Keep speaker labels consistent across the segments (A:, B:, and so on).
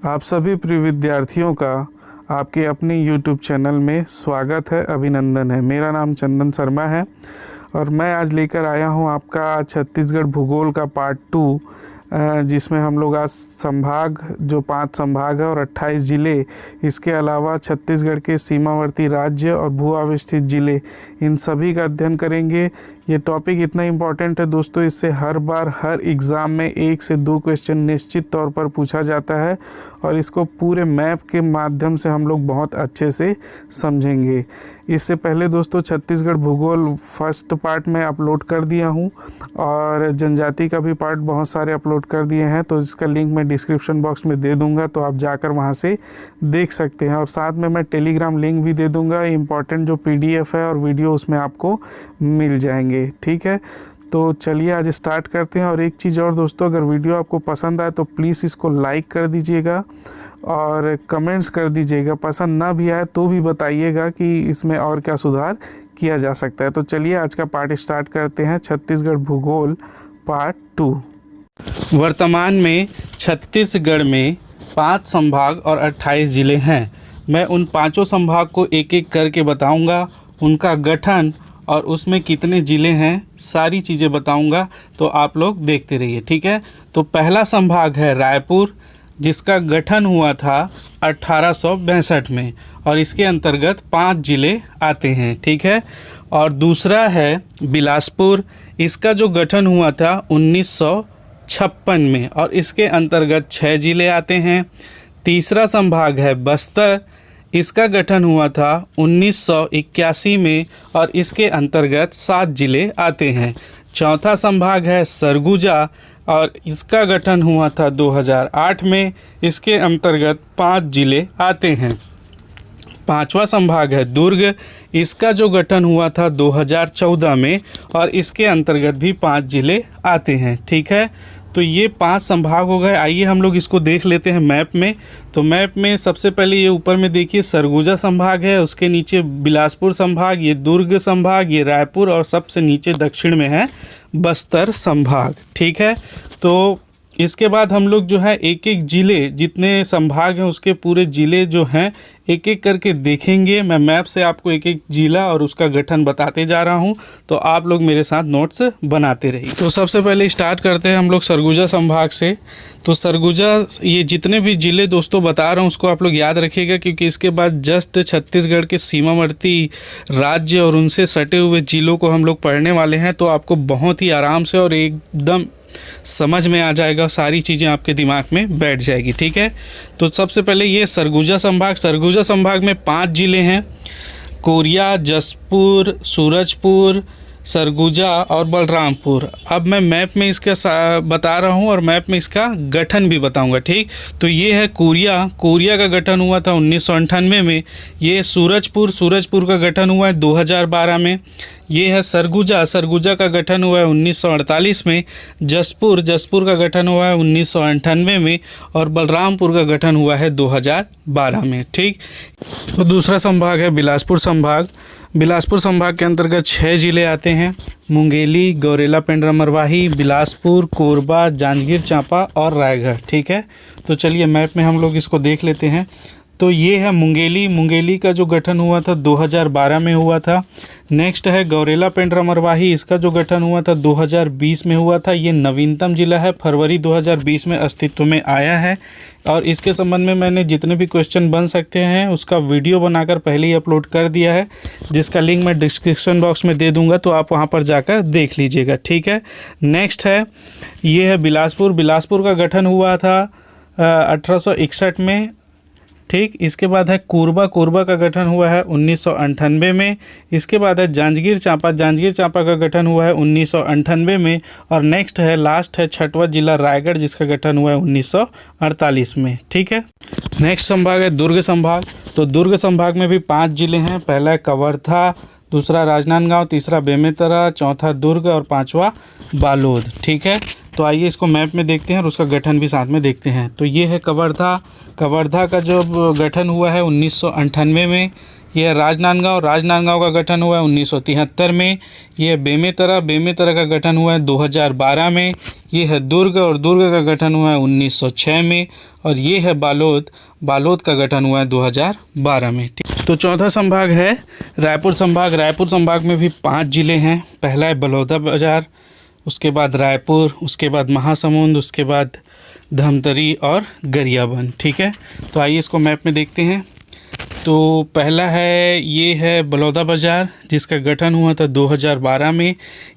A: आप सभी प्रिय विद्यार्थियों का आपके अपने YouTube चैनल में स्वागत है, अभिनंदन है। मेरा नाम चंदन शर्मा है और मैं आज लेकर आया हूं आपका छत्तीसगढ़ भूगोल का पार्ट 2, जिसमें हम लोग आज संभाग जो 5 संभाग है और 28 ज़िले, इसके अलावा छत्तीसगढ़ के सीमावर्ती राज्य और भू अवस्थित ज़िले, इन सभी का अध्ययन करेंगे। ये टॉपिक इतना इम्पॉर्टेंट है दोस्तों, इससे हर बार हर एग्ज़ाम में 1 से 2 क्वेश्चन निश्चित तौर पर पूछा जाता है और इसको पूरे मैप के माध्यम से हम लोग बहुत अच्छे से समझेंगे। इससे पहले दोस्तों छत्तीसगढ़ भूगोल फर्स्ट पार्ट में अपलोड कर दिया हूँ और जनजाति का भी पार्ट बहुत सारे अपलोड कर दिए हैं, तो इसका लिंक मैं डिस्क्रिप्शन बॉक्स में दे दूँगा, तो आप जाकर वहाँ से देख सकते हैं। और साथ में मैं टेलीग्राम लिंक भी दे दूँगा, इम्पॉर्टेंट जो PDF है और वीडियो उसमें आपको मिल जाएंगे। ठीक है, तो चलिए आज स्टार्ट करते हैं। और एक चीज़ और दोस्तों, अगर वीडियो आपको पसंद आए तो प्लीज़ इसको लाइक कर दीजिएगा और कमेंट्स कर दीजिएगा। पसंद ना भी आए तो भी बताइएगा कि इसमें और क्या सुधार किया जा सकता है। तो चलिए आज का पार्ट स्टार्ट करते हैं, छत्तीसगढ़ भूगोल पार्ट 2।
B: वर्तमान में छत्तीसगढ़ में 5 संभाग और 28 ज़िले हैं। मैं उन 5 संभाग को एक एक करके बताऊंगा, उनका गठन और उसमें कितने ज़िले हैं, सारी चीज़ें बताऊंगा, तो आप लोग देखते रहिए। ठीक है, तो पहला संभाग है रायपुर, जिसका गठन हुआ था 1862 में और इसके अंतर्गत 5 ज़िले आते हैं। ठीक है, और दूसरा है बिलासपुर, इसका जो गठन हुआ था 1956 में और इसके अंतर्गत 6 ज़िले आते हैं। तीसरा संभाग है बस्तर, इसका गठन हुआ था 1981 में और इसके अंतर्गत 7 ज़िले आते हैं। चौथा संभाग है सरगुजा और इसका गठन हुआ था 2008 में, इसके अंतर्गत 5 ज़िले आते हैं। पांचवा संभाग है दुर्ग, इसका जो गठन हुआ था 2014 में और इसके अंतर्गत भी 5 ज़िले आते हैं। ठीक है, तो ये 5 संभाग हो गए। आइए हम लोग इसको देख लेते हैं मैप में। तो मैप में सबसे पहले ये ऊपर में देखिए सरगुजा संभाग है, उसके नीचे बिलासपुर संभाग, ये दुर्ग संभाग, ये रायपुर और सबसे नीचे दक्षिण में है बस्तर संभाग। ठीक है, तो इसके बाद हम लोग जो है एक एक ज़िले, जितने संभाग हैं उसके पूरे ज़िले जो हैं एक एक करके देखेंगे। मैं मैप से आपको एक एक ज़िला और उसका गठन बताते जा रहा हूं, तो आप लोग मेरे साथ नोट्स बनाते रहिए। तो सबसे पहले स्टार्ट करते हैं हम लोग सरगुजा संभाग से। तो सरगुजा, ये जितने भी ज़िले दोस्तों बता रहा हूँ उसको आप लोग याद रखिएगा, क्योंकि इसके बाद जस्ट छत्तीसगढ़ के सीमावर्ती राज्य और उनसे सटे हुए ज़िलों को हम लोग पढ़ने वाले हैं, तो आपको बहुत ही आराम से और एकदम समझ में आ जाएगा, सारी चीज़ें आपके दिमाग में बैठ जाएगी। ठीक है, तो सबसे पहले ये सरगुजा संभाग। सरगुजा संभाग में 5 ज़िले हैं, कोरिया, जसपुर, सूरजपुर, सरगुजा और बलरामपुर। अब मैं मैप में इसका बता रहा हूँ और मैप में इसका गठन भी बताऊँगा। ठीक, तो ये है कोरिया, कोरिया का गठन हुआ था 1998 में। ये सूरजपुर का गठन हुआ है 2012 में। ये है सरगुजा, सरगुजा का गठन हुआ है 1948 में। जसपुर का गठन हुआ है 1998 में और बलरामपुर का गठन हुआ है 2012 में। ठीक, तो दूसरा संभाग है बिलासपुर संभाग। बिलासपुर संभाग के अंतर्गत 6 ज़िले आते हैं, मुंगेली, गौरेला पेंड्रा मरवाही, बिलासपुर, कोरबा, जांजगीर चांपा और रायगढ़। ठीक है, तो चलिए मैप में हम लोग इसको देख लेते हैं। तो ये है मुंगेली, मुंगेली का जो गठन हुआ था 2012 में हुआ था। नेक्स्ट है गौरेला पेंड्रा मरवाही, इसका जो गठन हुआ था 2020 में हुआ था। ये नवीनतम ज़िला है, फरवरी 2020 में अस्तित्व में आया है और इसके संबंध में मैंने जितने भी क्वेश्चन बन सकते हैं उसका वीडियो बनाकर पहले ही अपलोड कर दिया है, जिसका लिंक मैं डिस्क्रिप्शन बॉक्स में दे दूंगा, तो आप वहां पर जाकर देख लीजिएगा। ठीक है, नेक्स्ट है ये है बिलासपुर। बिलासपुर का गठन हुआ था 1861 में। ठीक, इसके बाद है कोरबा, कोरबा का गठन हुआ है 1998 में। इसके बाद है जांजगीर चांपा, जांजगीर चांपा का गठन हुआ है 1998 में। और नेक्स्ट है लास्ट है 6वां जिला रायगढ़, जिसका गठन हुआ है 1948 में। ठीक है, नेक्स्ट संभाग है दुर्ग संभाग। तो दुर्ग संभाग में भी 5 ज़िले हैं। पहला है कवर्धा, दूसरा राजनांदगांव, तीसरा बेमेतरा, चौथा दुर्ग और 5वां बालोद। ठीक है, तो आइए इसको मैप में देखते हैं और उसका गठन भी साथ में देखते हैं। तो ये है कवर्धा, कवर्धा का जो गठन हुआ है 1998 में। ये है राजनांदगांव, राजनांदगांव का गठन हुआ है 1973 में। ये है बेमेतरा, बेमेतरा का गठन हुआ है 2012 में। ये है दुर्ग, और दुर्ग का गठन हुआ है 1906 में। और ये है बालोद, बालोद का गठन हुआ है 2012 में। तो चौथा संभाग है रायपुर संभाग। रायपुर संभाग में भी 5 ज़िले हैं। पहला है बलौदाबाजार, उसके बाद रायपुर, उसके बाद महासमुंद, उसके बाद धमतरी और गरियाबंद। ठीक है, तो आइए इसको मैप में देखते हैं। तो पहला है, ये है बलौदाबाजार जिसका गठन हुआ था 2012 में।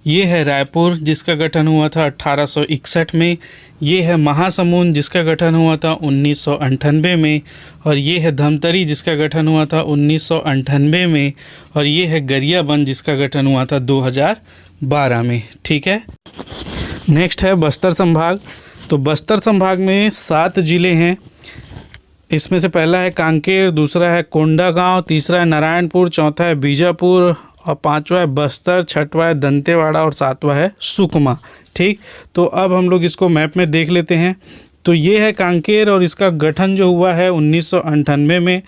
B: ये है रायपुर जिसका गठन हुआ था 1861 में। ये है महासमुंद जिसका गठन हुआ था 1998 में। और ये है धमतरी जिसका गठन हुआ था 1998 में। और ये है गरियाबंद जिसका गठन हुआ था 2012 में। ठीक है, नेक्स्ट है बस्तर संभाग। तो बस्तर संभाग में 7 ज़िले हैं। इसमें से पहला है कांकेर, दूसरा है कोंडागांव, तीसरा है नारायणपुर, चौथा है बीजापुर और पांचवा है बस्तर, छठवा है दंतेवाड़ा और सातवां है सुकमा। ठीक, तो अब हम लोग इसको मैप में देख लेते हैं। तो ये है कांकेर और इसका गठन जो हुआ है 1998 में।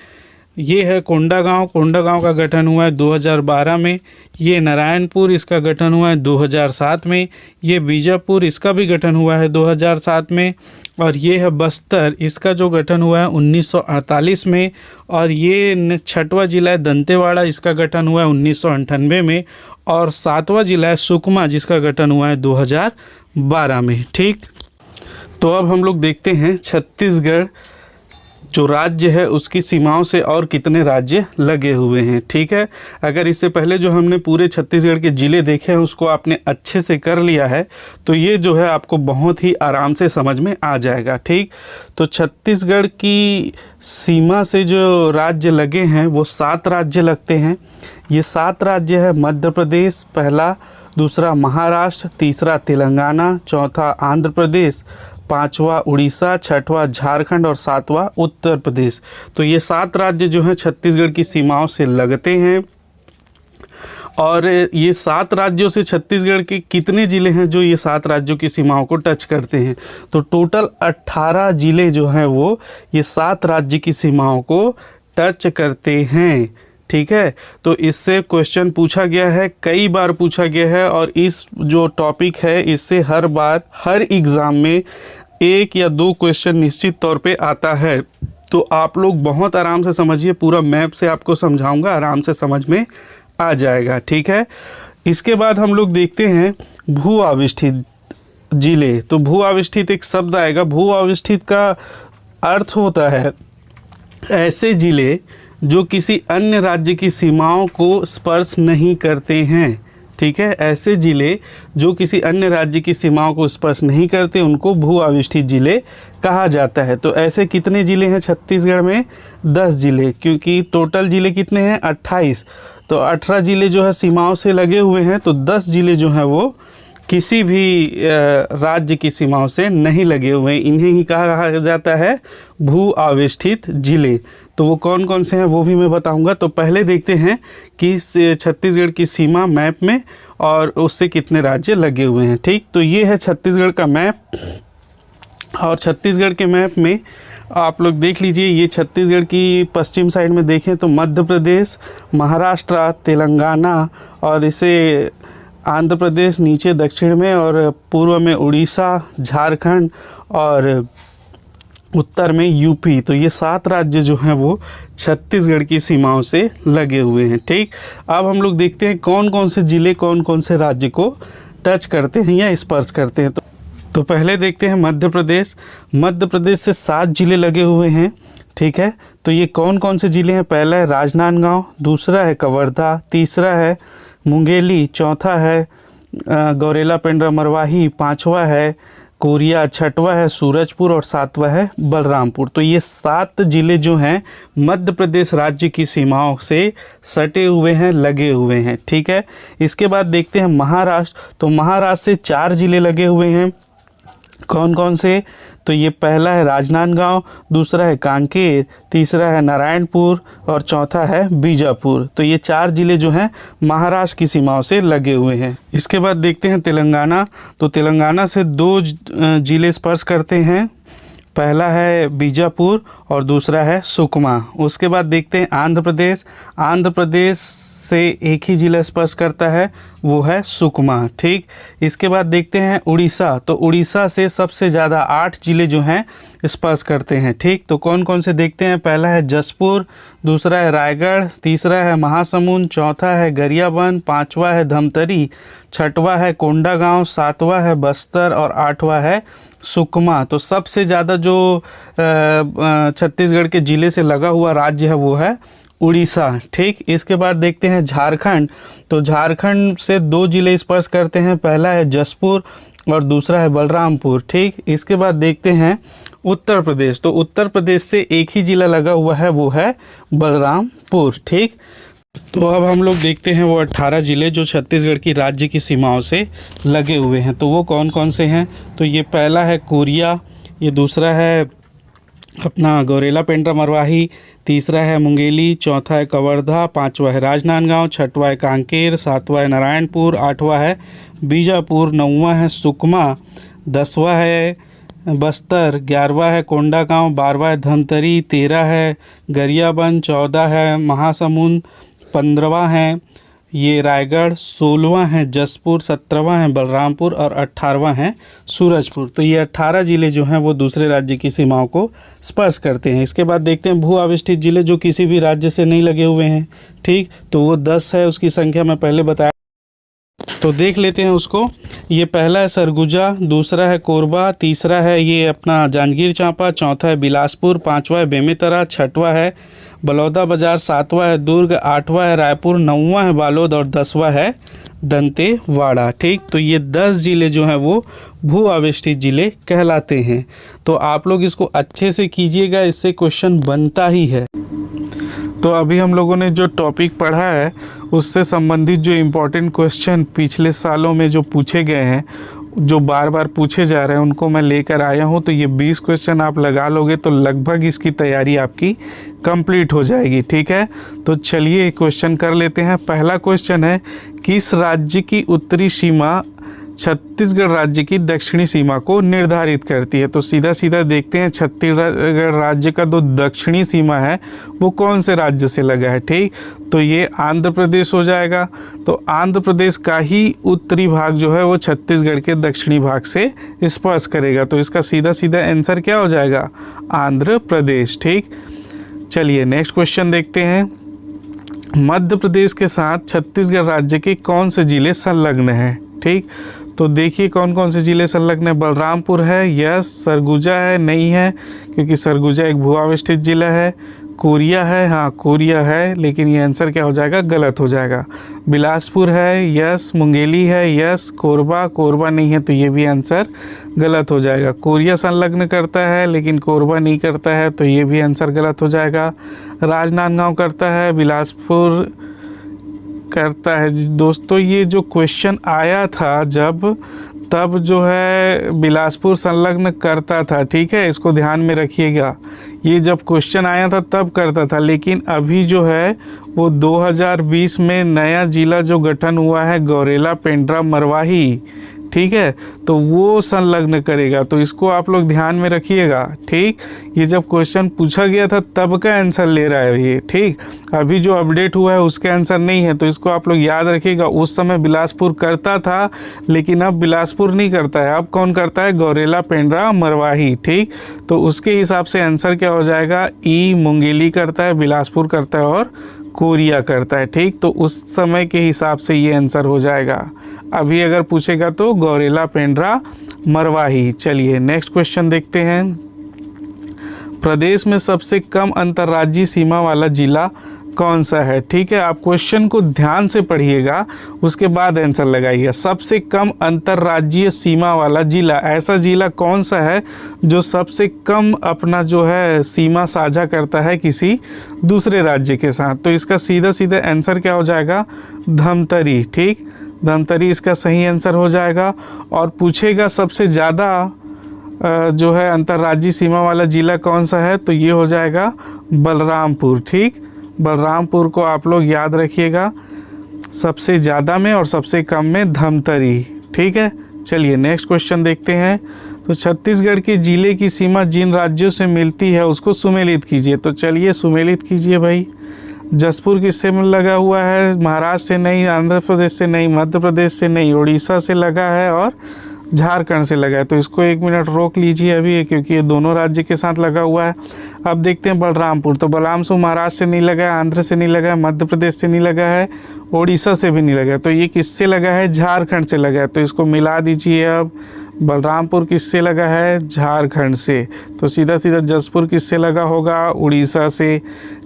B: ये है कोंडागांव, कोंडागांव का गठन हुआ है 2012 में। ये नारायणपुर, इसका गठन हुआ है 2007 में। ये बीजापुर, इसका भी गठन हुआ है 2007 में। और ये है बस्तर, इसका जो गठन हुआ है 1948 में। और ये छठवां जिला है दंतेवाड़ा, इसका गठन हुआ है 1998 में। और सातवां जिला है सुकमा जिसका गठन हुआ है 2012 में। ठीक, तो अब हम लोग देखते हैं छत्तीसगढ़ जो राज्य है उसकी सीमाओं से और कितने राज्य लगे हुए हैं। ठीक है, अगर इससे पहले जो हमने पूरे छत्तीसगढ़ के ज़िले देखे हैं उसको आपने अच्छे से कर लिया है तो ये जो है आपको बहुत ही आराम से समझ में आ जाएगा। ठीक, तो छत्तीसगढ़ की सीमा से जो राज्य लगे हैं वो 7 राज्य लगते हैं। ये 7 राज्य है मध्य प्रदेश पहला, दूसरा महाराष्ट्र, तीसरा तेलंगाना, चौथा आंध्र प्रदेश, पांचवा उड़ीसा, छठवां झारखंड और सातवां उत्तर प्रदेश। तो ये 7 राज्य जो हैं छत्तीसगढ़ की सीमाओं से लगते हैं। और ये 7 राज्यों से छत्तीसगढ़ के कितने ज़िले हैं जो ये 7 राज्यों की सीमाओं को टच करते हैं? तो टोटल 18 ज़िले जो हैं वो ये 7 राज्य की सीमाओं को टच करते हैं। ठीक है, तो इससे क्वेश्चन पूछा गया है, कई बार पूछा गया है। और इस जो टॉपिक है इससे हर बार हर एग्ज़ाम में 1 या 2 क्वेश्चन निश्चित तौर पे आता है। तो आप लोग बहुत आराम से समझिए, पूरा मैप से आपको समझाऊंगा, आराम से समझ में आ जाएगा। ठीक है, इसके बाद हम लोग देखते हैं भू आविष्ठित जिले। तो भू आविष्ठित एक शब्द आएगा। भू आविष्ठित का अर्थ होता है ऐसे जिले जो किसी अन्य राज्य की सीमाओं को स्पर्श नहीं करते हैं। ठीक है, ऐसे ज़िले जो किसी अन्य राज्य की सीमाओं को स्पर्श नहीं करते उनको भू आविष्ठित ज़िले कहा जाता है। तो ऐसे कितने ज़िले हैं छत्तीसगढ़ में? 10 ज़िले, क्योंकि टोटल ज़िले कितने हैं? 28। तो 18 ज़िले जो है सीमाओं से लगे हुए हैं, तो 10 ज़िले जो हैं वो किसी भी राज्य की सीमाओं से नहीं लगे हुए हैं। इन्हें ही कहा जाता है भू आविष्ठित ज़िले। तो वो कौन कौन से हैं वो भी मैं बताऊंगा। तो पहले देखते हैं कि छत्तीसगढ़ की सीमा मैप में और उससे कितने राज्य लगे हुए हैं। ठीक, तो ये है छत्तीसगढ़ का मैप। और छत्तीसगढ़ के मैप में आप लोग देख लीजिए, ये छत्तीसगढ़ की पश्चिम साइड में देखें तो मध्य प्रदेश, महाराष्ट्र, तेलंगाना और इसे आंध्र प्रदेश नीचे दक्षिण में, और पूर्व में उड़ीसा, झारखंड और उत्तर में यूपी। तो ये 7 राज्य जो हैं वो छत्तीसगढ़ की सीमाओं से लगे हुए हैं। ठीक, अब हम लोग देखते हैं कौन कौन से ज़िले कौन कौन से राज्य को टच करते हैं या स्पर्श करते हैं। तो पहले देखते हैं मध्य प्रदेश। मध्य प्रदेश से 7 ज़िले लगे हुए हैं। ठीक है, तो ये कौन कौन से ज़िले हैं? पहला है राजनांदगांव, दूसरा है कवर्धा, तीसरा है मुंगेली, चौथा है गौरेला पेंड्रा मरवाही, पांचवा है कोरिया, छठवा है सूरजपुर और सातवां है बलरामपुर। तो ये 7 ज़िले जो हैं मध्य प्रदेश राज्य की सीमाओं से सटे हुए हैं, लगे हुए हैं। ठीक है, इसके बाद देखते हैं महाराष्ट्र। तो महाराष्ट्र से 4 ज़िले लगे हुए हैं। कौन कौन से? तो ये पहला है राजनांदगांव, दूसरा है कांकेर, तीसरा है नारायणपुर और चौथा है बीजापुर। तो ये 4 ज़िले जो हैं महाराष्ट्र की सीमाओं से लगे हुए हैं। इसके बाद देखते हैं तेलंगाना। तो तेलंगाना से 2 ज़िले स्पर्श करते हैं। पहला है बीजापुर और दूसरा है सुकमा। उसके बाद देखते हैं आंध्र प्रदेश। आंध्र प्रदेश से एक ही ज़िला स्पर्श करता है, वो है सुकमा। ठीक, इसके बाद देखते हैं उड़ीसा। तो उड़ीसा से सबसे ज़्यादा 8 ज़िले जो हैं स्पर्श करते हैं। ठीक, तो कौन कौन से देखते हैं। पहला है जसपुर, दूसरा है रायगढ़, तीसरा है महासमुंद, चौथा है गरियाबंद, पांचवा है धमतरी, छठवा है कोंडागांव, सातवां है बस्तर और आठवां है सुकमा। तो सबसे ज़्यादा जो छत्तीसगढ़ के ज़िले से लगा हुआ राज्य है वो है उड़ीसा। ठीक, इसके बाद देखते हैं झारखंड। तो झारखंड से 2 ज़िले स्पर्श करते हैं, पहला है जसपुर और दूसरा है बलरामपुर। ठीक, इसके बाद देखते हैं उत्तर प्रदेश। तो उत्तर प्रदेश से एक ही ज़िला लगा हुआ है, वो है बलरामपुर। ठीक, तो अब हम लोग देखते हैं वो 18 ज़िले जो छत्तीसगढ़ की राज्य की सीमाओं से लगे हुए हैं। तो वो कौन कौन से हैं। तो ये पहला है कोरिया, ये दूसरा है अपना गौरेला पेंड्रा मरवाही, तीसरा है मुंगेली, चौथा है कवर्धा, पांचवा है राजनांदगांव, छठवा है कांकेर, सातवां है नारायणपुर, आठवां है बीजापुर, नौवां है सुकमा, 10वां है बस्तर, 11वां है कोंडागांव, 12वां है धमतरी, 13 है गरियाबंद, 14 है महासमुंद, 15वां है ये रायगढ़, 16वां है जसपुर, 17वां है बलरामपुर और 18वां है सूरजपुर। तो ये 18 ज़िले जो हैं वो दूसरे राज्य की सीमाओं को स्पर्श करते हैं। इसके बाद देखते हैं भू आविष्टित ज़िले जो किसी भी राज्य से नहीं लगे हुए हैं। ठीक, तो वो 10 है, उसकी संख्या मैं पहले बताया, तो देख लेते हैं उसको। ये पहला है सरगुजा, दूसरा है कोरबा, तीसरा है ये अपना जांजगीर चांपा, चौथा है बिलासपुर, पांचवा है बेमेतरा, छठवा है बलौदाबाजार, सातवां है दुर्ग, आठवां है रायपुर, नौवां है बालोद और 10वां है दंतेवाड़ा। ठीक, तो ये 10 ज़िले जो हैं वो भू आविष्टित ज़िले कहलाते हैं। तो आप लोग इसको अच्छे से कीजिएगा, इससे क्वेश्चन बनता ही है।
A: तो अभी हम लोगों ने जो टॉपिक पढ़ा है उससे संबंधित जो इम्पोर्टेंट क्वेश्चन पिछले सालों में जो पूछे गए हैं, जो बार बार पूछे जा रहे हैं, उनको मैं लेकर आया हूं। तो ये 20 क्वेश्चन आप लगा लोगे तो लगभग इसकी तैयारी आपकी कंप्लीट हो जाएगी। ठीक है, तो चलिए क्वेश्चन कर लेते हैं। पहला क्वेश्चन है, किस राज्य की उत्तरी सीमा छत्तीसगढ़ राज्य की दक्षिणी सीमा को निर्धारित करती है। तो सीधा सीधा देखते हैं छत्तीसगढ़ राज्य का जो दक्षिणी सीमा है वो कौन से राज्य से लगा है। ठीक, तो ये आंध्र प्रदेश हो जाएगा। तो आंध्र प्रदेश का ही उत्तरी भाग जो है वो छत्तीसगढ़ के दक्षिणी भाग से स्पर्श करेगा। तो इसका सीधा सीधा आंसर क्या हो जाएगा, आंध्र प्रदेश। ठीक, चलिए नेक्स्ट क्वेश्चन देखते हैं। मध्य प्रदेश के साथ छत्तीसगढ़ राज्य के कौन से जिले संलग्न हैं। ठीक, तो देखिए कौन कौन से ज़िले संलग्न है। बलरामपुर है, यस। सरगुजा है, नहीं है क्योंकि सरगुजा एक भू आविष्टित जिला है। कोरिया है, हाँ कोरिया है, लेकिन ये आंसर क्या हो जाएगा, गलत हो जाएगा। बिलासपुर है, यस। मुंगेली है, यस। कोरबा, कोरबा नहीं है तो ये भी आंसर गलत हो जाएगा। कोरिया संलग्न करता है लेकिन कोरबा नहीं करता है तो ये भी आंसर गलत हो जाएगा। राजनांदगांव करता है, बिलासपुर करता है। दोस्तों ये जो क्वेश्चन आया था तब जो है बिलासपुर संलग्न करता था। ठीक है, इसको ध्यान में रखिएगा। ये जब क्वेश्चन आया था तब करता था, लेकिन अभी जो है वो 2020 में नया जिला जो गठन हुआ है गौरेला पेंड्रा मरवाही, ठीक है, तो वो संलग्न करेगा। तो इसको आप लोग ध्यान में रखिएगा। ठीक, ये जब क्वेश्चन पूछा गया था तब का आंसर ले रहा है ये। ठीक, अभी जो अपडेट हुआ है उसके आंसर नहीं है, तो इसको आप लोग याद रखिएगा। उस समय बिलासपुर करता था लेकिन अब बिलासपुर नहीं करता है, अब कौन करता है, गौरेला पेंड्रा मरवाही। ठीक, तो उसके हिसाब से आंसर क्या हो जाएगा, ई मुंगेली करता है, बिलासपुर करता है और कोरिया करता है। ठीक, तो उस समय के हिसाब से ये आंसर हो जाएगा। अभी अगर पूछेगा तो गौरेला पेंड्रा मरवाही। चलिए नेक्स्ट क्वेश्चन देखते हैं। प्रदेश में सबसे कम अंतर्राज्यीय सीमा वाला जिला कौन सा है। ठीक है, आप क्वेश्चन को ध्यान से पढ़िएगा, उसके बाद आंसर लगाइएगा। सबसे कम अंतर्राज्यीय सीमा वाला जिला, ऐसा जिला कौन सा है जो सबसे कम अपना जो है सीमा साझा करता है किसी दूसरे राज्य के साथ। तो इसका सीधा सीधा आंसर क्या हो जाएगा, धमतरी। ठीक, धमतरी इसका सही आंसर हो जाएगा। और पूछेगा सबसे ज़्यादा जो है अंतर्राज्यीय सीमा वाला ज़िला कौन सा है, तो ये हो जाएगा बलरामपुर। ठीक, बलरामपुर को आप लोग याद रखिएगा, सबसे ज़्यादा में और सबसे कम में धमतरी। ठीक है, चलिए नेक्स्ट क्वेश्चन देखते हैं। तो छत्तीसगढ़ के जिले की सीमा जिन राज्यों से मिलती है उसको सुमेलित कीजिए। तो चलिए सुमेलित कीजिए भाई। जसपुर किससे लगा हुआ है? महाराष्ट्र से नहीं, आंध्र प्रदेश से नहीं, मध्य प्रदेश से नहीं, उड़ीसा से लगा है और झारखंड से लगा है। तो इसको 1 मिनट रोक लीजिए अभी, क्योंकि ये दोनों राज्य के साथ लगा हुआ है। अब देखते हैं बलरामपुर। तो बलरामपुर महाराष्ट्र से नहीं लगा है, आंध्र से नहीं लगा है, मध्य प्रदेश से नहीं लगा है, उड़ीसा से भी नहीं लगा है। तो ये किससे लगा है? झारखंड से लगा है। तो इसको मिला दीजिए। अब बलरामपुर किससे लगा है? झारखंड से। तो सीधा सीधा जसपुर किससे लगा होगा? उड़ीसा से।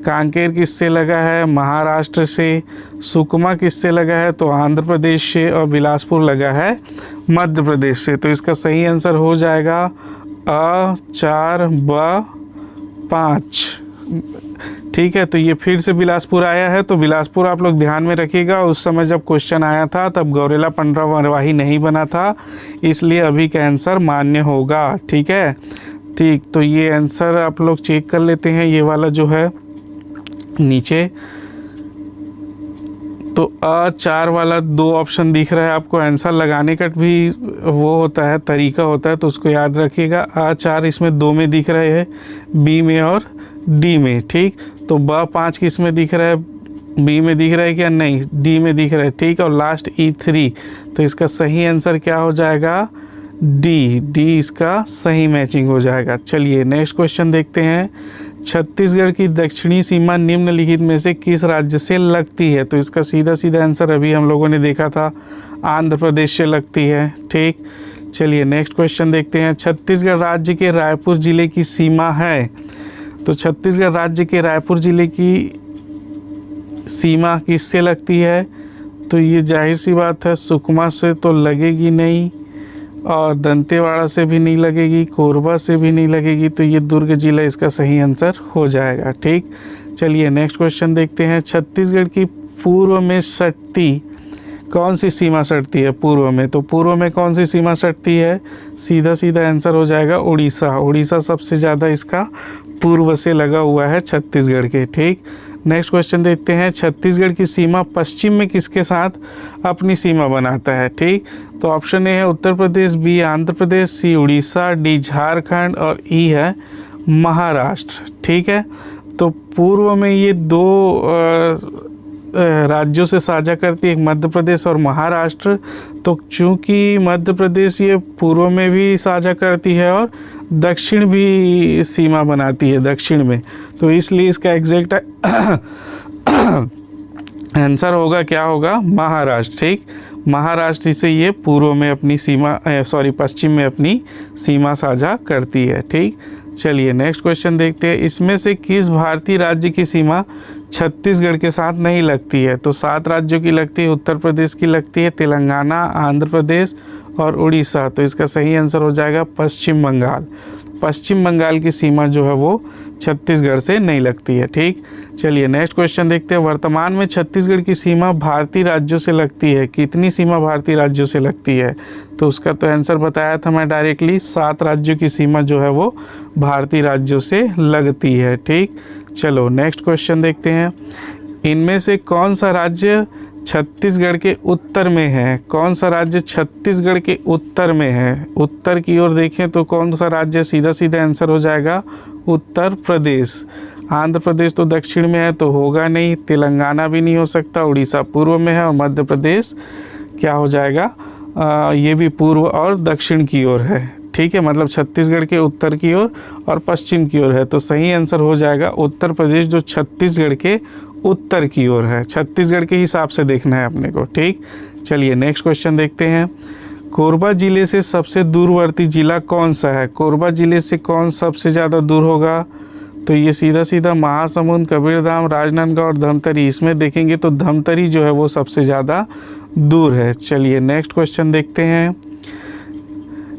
A: कांकेर किससे लगा है? महाराष्ट्र से। सुकमा किससे लगा है? तो आंध्र प्रदेश से। और बिलासपुर लगा है मध्य प्रदेश से। तो इसका सही आंसर हो जाएगा अ 4 ब 5। ठीक है, तो ये फिर से बिलासपुर आया है। तो बिलासपुर आप लोग ध्यान में रखिएगा। उस समय जब क्वेश्चन आया था तब गौरेला पंडरवाही नहीं बना था, इसलिए अभी का आंसर मान्य होगा। ठीक है, ठीक। तो ये आंसर आप लोग चेक कर लेते हैं। ये वाला जो है नीचे, तो A4 वाला 2 ऑप्शन दिख रहा है आपको। आंसर लगाने का भी वो होता है, तरीका होता है, तो उसको याद रखिएगा। A4 इसमें 2 में दिख रहे हैं, बी में और डी में। ठीक, तो B5 किस में दिख रहा है? बी में दिख रहा है क्या? नहीं, डी में दिख रहा है। ठीक, और लास्ट E3। तो इसका सही आंसर क्या हो जाएगा? डी। डी इसका सही मैचिंग हो जाएगा। चलिए नेक्स्ट क्वेश्चन देखते हैं। छत्तीसगढ़ की दक्षिणी सीमा निम्नलिखित में से किस राज्य से लगती है? तो इसका सीधा सीधा आंसर अभी हम लोगों ने देखा था, आंध्र प्रदेश से लगती है। ठीक, चलिए नेक्स्ट क्वेश्चन देखते हैं। छत्तीसगढ़ राज्य के रायपुर जिले की सीमा है। तो छत्तीसगढ़ राज्य के रायपुर जिले की सीमा किससे लगती है? तो ये जाहिर सी बात है, सुकमा से तो लगेगी नहीं, और दंतेवाड़ा से भी नहीं लगेगी, कोरबा से भी नहीं लगेगी। तो ये दुर्ग जिला इसका सही आंसर हो जाएगा। ठीक, चलिए नेक्स्ट क्वेश्चन देखते हैं। छत्तीसगढ़ की पूर्व में सटती कौन सी सीमा सटती है? पूर्व में, तो पूर्व में कौन सी सीमा सटती है? सीधा सीधा आंसर हो जाएगा उड़ीसा। उड़ीसा सबसे ज़्यादा इसका पूर्व से लगा हुआ है छत्तीसगढ़ के। ठीक, नेक्स्ट क्वेश्चन देखते हैं। छत्तीसगढ़ की सीमा पश्चिम में किसके साथ अपनी सीमा बनाता है? ठीक, तो ऑप्शन ए है उत्तर प्रदेश, बी आंध्र प्रदेश, सी उड़ीसा, डी झारखंड और ई है महाराष्ट्र। ठीक है, तो पूर्व में ये 2 राज्यों से साझा करती है, एक मध्य प्रदेश और महाराष्ट्र। तो चूंकि मध्य प्रदेश ये पूर्व में भी साझा करती है और दक्षिण भी सीमा बनाती है दक्षिण में, तो इसलिए इसका एग्जैक्ट आंसर होगा क्या होगा? महाराष्ट्र। ठीक, महाराष्ट्र से ये पूर्व में अपनी सीमा पश्चिम में अपनी सीमा साझा करती है। ठीक, चलिए नेक्स्ट क्वेश्चन देखते हैं। इसमें से किस भारतीय राज्य की सीमा छत्तीसगढ़ के साथ नहीं लगती है? तो 7 राज्यों की लगती है। उत्तर प्रदेश की लगती है, तेलंगाना, आंध्र प्रदेश और उड़ीसा। तो इसका सही आंसर हो जाएगा पश्चिम बंगाल। पश्चिम बंगाल की सीमा जो है वो छत्तीसगढ़ से नहीं लगती है। ठीक, चलिए नेक्स्ट क्वेश्चन देखते हैं। वर्तमान में छत्तीसगढ़ की सीमा भारतीय राज्यों से लगती है। कितनी सीमा भारतीय राज्यों से लगती है? तो उसका तो आंसर बताया था मैं डायरेक्टली, 7 राज्यों की सीमा जो है वो भारतीय राज्यों से लगती है। ठीक, चलो नेक्स्ट क्वेश्चन देखते हैं। इनमें से कौन सा राज्य छत्तीसगढ़ के उत्तर में है? कौन सा राज्य छत्तीसगढ़ के उत्तर में है? उत्तर की ओर देखें तो कौन सा राज्य? सीधा सीधा आंसर हो जाएगा उत्तर प्रदेश। आंध्र प्रदेश तो दक्षिण में है तो होगा नहीं, तेलंगाना भी नहीं हो सकता, उड़ीसा पूर्व में है और मध्य प्रदेश क्या हो जाएगा? ये भी पूर्व और दक्षिण की ओर है। ठीक है, मतलब छत्तीसगढ़ के उत्तर की ओर और पश्चिम की ओर है। तो सही आंसर हो जाएगा उत्तर प्रदेश, जो छत्तीसगढ़ के उत्तर की ओर है। छत्तीसगढ़ के हिसाब से देखना है अपने को। ठीक, चलिए नेक्स्ट क्वेश्चन देखते हैं। कोरबा जिले से सबसे दूरवर्ती जिला कौन सा है? कोरबा जिले से कौन सबसे ज़्यादा दूर होगा? तो ये सीधा सीधा महासमुंद, कबीरधाम, राजनांदगांव और धमतरी। इसमें देखेंगे तो धमतरी जो है वो सबसे ज़्यादा दूर है। चलिए नेक्स्ट क्वेश्चन देखते हैं।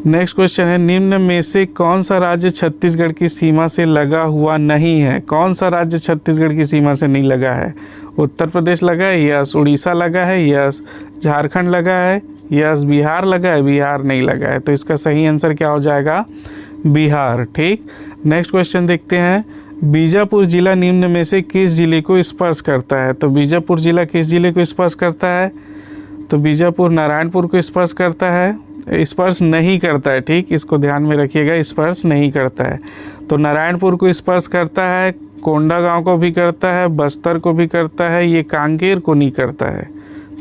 A: नेक्स्ट क्वेश्चन है, निम्न में से कौन सा राज्य छत्तीसगढ़ की सीमा से लगा हुआ नहीं है? कौन सा राज्य छत्तीसगढ़ की सीमा से नहीं लगा है? उत्तर प्रदेश लगा है, यस। उड़ीसा लगा है, यस। झारखंड लगा है, यस। बिहार लगा है, बिहार नहीं लगा है। तो इसका सही आंसर क्या हो जाएगा? बिहार। ठीक, नेक्स्ट क्वेश्चन देखते हैं। बीजापुर जिला निम्न में से किस जिले को स्पर्श करता है? तो बीजापुर जिला किस जिले को स्पर्श करता है? तो बीजापुर नारायणपुर को स्पर्श करता है, स्पर्श नहीं करता है, ठीक, इसको ध्यान में रखिएगा, स्पर्श नहीं करता है। तो नारायणपुर को स्पर्श करता है, कोंडागांव को भी करता है, बस्तर को भी करता है, ये कांकेर को नहीं करता है।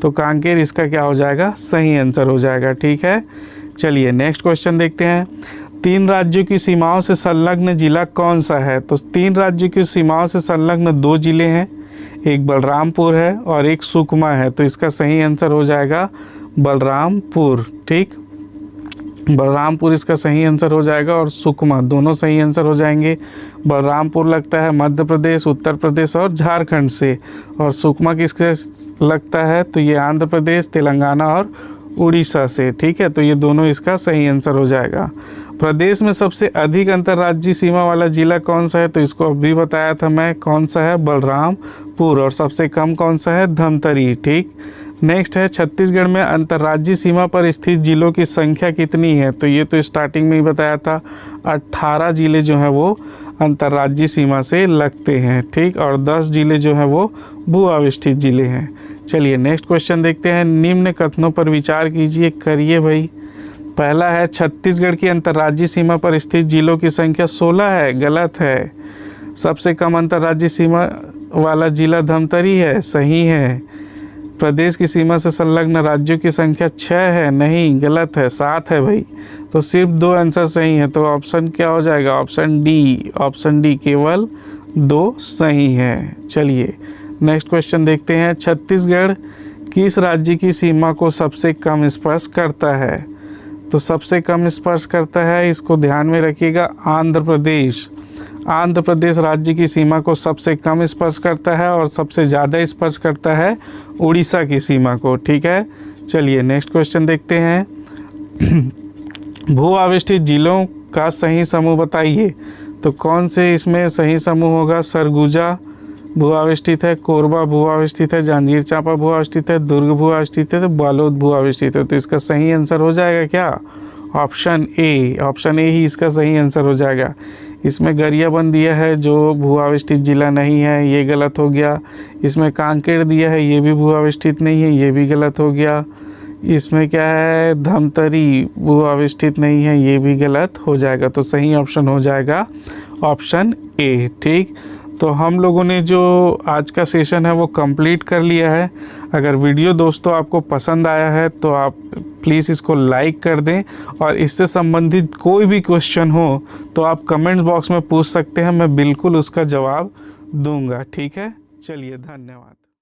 A: तो कांकेर इसका क्या हो जाएगा, सही आंसर हो जाएगा। ठीक है, चलिए नेक्स्ट क्वेश्चन देखते हैं। 3 राज्यों की सीमाओं से संलग्न जिला कौन सा है? तो 3 राज्यों की सीमाओं से संलग्न 2 जिले हैं, एक बलरामपुर है और एक सुकमा है। तो इसका सही आंसर हो जाएगा बलरामपुर। ठीक, बलरामपुर इसका सही आंसर हो जाएगा और सुकमा, दोनों सही आंसर हो जाएंगे। बलरामपुर लगता है मध्य प्रदेश, उत्तर प्रदेश और झारखंड से, और सुकमा किससे लगता है? तो ये आंध्र प्रदेश, तेलंगाना और उड़ीसा से। ठीक है, तो ये दोनों इसका सही आंसर हो जाएगा। प्रदेश में सबसे अधिक अंतर्राज्यीय सीमा वाला जिला कौन सा है? तो इसको अभी बताया था मैं, कौन सा है? बलरामपुर। और सबसे कम कौन सा है? धमतरी। ठीक, नेक्स्ट है छत्तीसगढ़ में अंतर्राज्यीय सीमा पर स्थित जिलों की संख्या कितनी है? तो ये तो स्टार्टिंग में ही बताया था, 18 जिले जो हैं वो अंतर्राज्यीय सीमा से लगते हैं। ठीक, और 10 जिले जो हैं वो भू आविष्ठित जिले हैं। चलिए नेक्स्ट क्वेश्चन देखते हैं। निम्न कथनों पर विचार कीजिए, करिए भाई। पहला है छत्तीसगढ़ की अंतर्राज्यीय सीमा पर स्थित जिलों की संख्या 16 है, गलत है। सबसे कम अंतर्राज्यीय सीमा वाला जिला धमतरी है, सही है। प्रदेश की सीमा से संलग्न राज्यों की संख्या 6 है, नहीं, गलत है, 7 है भाई। तो सिर्फ 2 आंसर सही है, तो ऑप्शन क्या हो जाएगा? ऑप्शन डी, ऑप्शन डी, केवल 2 सही है। चलिए नेक्स्ट क्वेश्चन देखते हैं। छत्तीसगढ़ किस राज्य की सीमा को सबसे कम स्पर्श करता है? तो सबसे कम स्पर्श करता है, इसको ध्यान में रखिएगा, आंध्र प्रदेश। आंध्र प्रदेश राज्य की सीमा को सबसे कम स्पर्श करता है और सबसे ज़्यादा स्पर्श करता है उड़ीसा की सीमा को। ठीक है, चलिए नेक्स्ट क्वेश्चन देखते हैं। भू आविष्ठित जिलों का सही समूह बताइए। तो कौन से इसमें सही समूह होगा? सरगुजा भू आविष्ठित है, कोरबा भू आविष्ठित है, जांजगीर चांपा भू आविष्ठित है, दुर्ग भू आविष्ठित है, तो बालोद भू आविष्ठित है। तो इसका सही आंसर हो जाएगा क्या? ऑप्शन ए, ऑप्शन ए ही इसका सही आंसर हो जाएगा। इसमें गरियाबंद दिया है जो भू आविष्ठित जिला नहीं है, ये गलत हो गया। इसमें कांकेर दिया है, ये भी भू आविष्ठित नहीं है, ये भी गलत हो गया। इसमें क्या है? धमतरी भू आविष्ठित नहीं है, ये भी गलत हो जाएगा। तो सही ऑप्शन हो जाएगा ऑप्शन ए। ठीक, तो हम लोगों ने जो आज का सेशन है वो कंप्लीट कर लिया है। अगर वीडियो दोस्तों आपको पसंद आया है तो आप प्लीज़ इसको लाइक कर दें, और इससे संबंधित कोई भी क्वेश्चन हो तो आप कमेंट बॉक्स में पूछ सकते हैं, मैं बिल्कुल उसका जवाब दूंगा। ठीक है, चलिए धन्यवाद।